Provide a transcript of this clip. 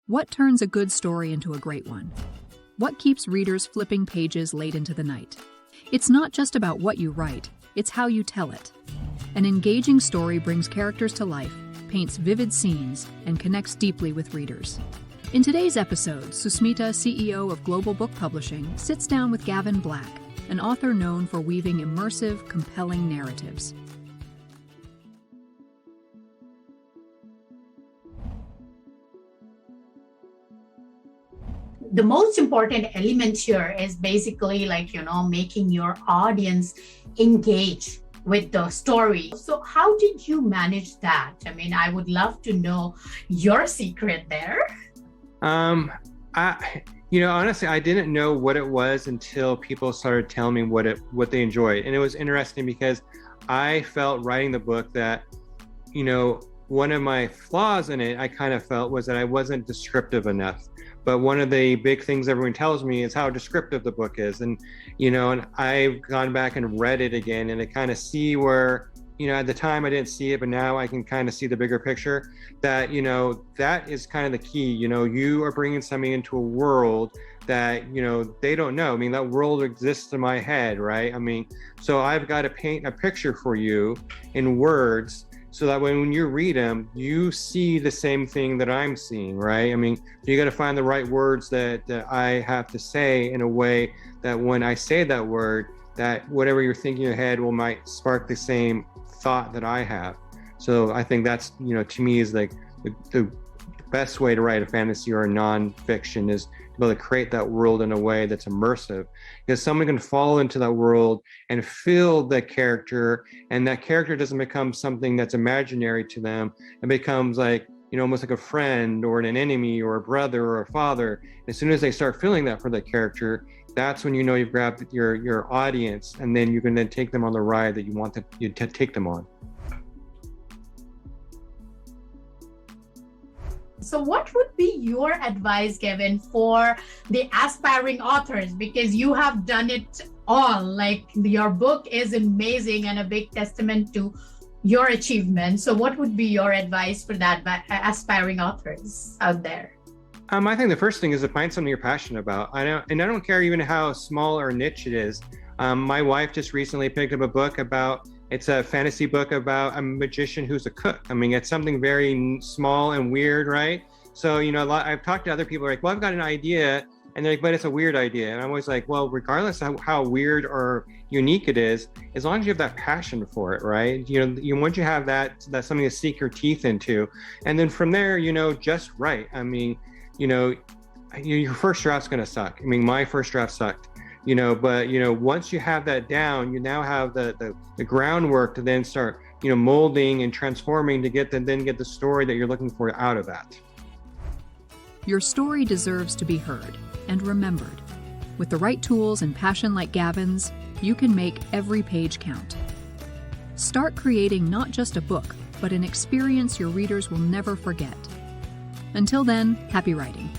What turns a good story into a great one? What keeps readers flipping pages late into the night? It's not just about what you write, it's how you tell it. An engaging story brings characters to life, paints vivid scenes, and connects deeply with readers. In today's episode, Susmita, CEO of Global Book Publishing, sits down with Gavin Black, an author known for weaving immersive, compelling narratives. The most important element here is basically making your audience engage with the story. So how did you manage that? I mean, I would love to know your secret there. Honestly, I didn't know what it was until people started telling me what they enjoyed. And it was interesting because I felt writing the book that, one of my flaws in it, I kind of felt was that I wasn't descriptive enough. But one of the big things everyone tells me is how descriptive the book is. And, and I've gone back and read it again and I kind of see where, at the time I didn't see it, but now I can kind of see the bigger picture that, that is kind of the key. You are bringing somebody into a world that, they don't know. I mean, that world exists in my head, right? I mean, so I've got to paint a picture for you in words so that when you read them, you see the same thing that I'm seeing, right? I mean, you got to find the right words that I have to say in a way that when I say that word, that whatever you're thinking in your head might spark the same thought that I have. So I think that's, to me is like the best way to write a fantasy or a nonfiction is to be able to create that world in a way that's immersive, because someone can fall into that world and feel the character, and that character doesn't become something that's imaginary to them. It becomes like, almost like a friend or an enemy or a brother or a father. As soon as they start feeling that for the character, that's when you've grabbed your audience, and then you can then take them on the ride that you want to take them on. So what would be your advice, Gavin, for the aspiring authors? Because you have done it all. Like, your book is amazing and a big testament to your achievement. So what would be your advice for that aspiring authors out there? I think the first thing is to find something you're passionate about. I don't care even how small or niche it is. My wife just recently picked up a book it's a fantasy book about a magician who's a cook. I mean, it's something very small and weird, right? So, I've talked to other people like, well, I've got an idea, and they're like, but it's a weird idea. And I'm always like, well, regardless of how weird or unique it is, as long as you have that passion for it, right? Once you have that's something to sink your teeth into. And then from there, just write. I mean, your first draft's going to suck. I mean, my first draft sucked. But once you have that down, you now have the groundwork to then start, molding and transforming to get the story that you're looking for out of that. Your story deserves to be heard and remembered. With the right tools and passion like Gavin's, you can make every page count. Start creating not just a book, but an experience your readers will never forget. Until then, happy writing.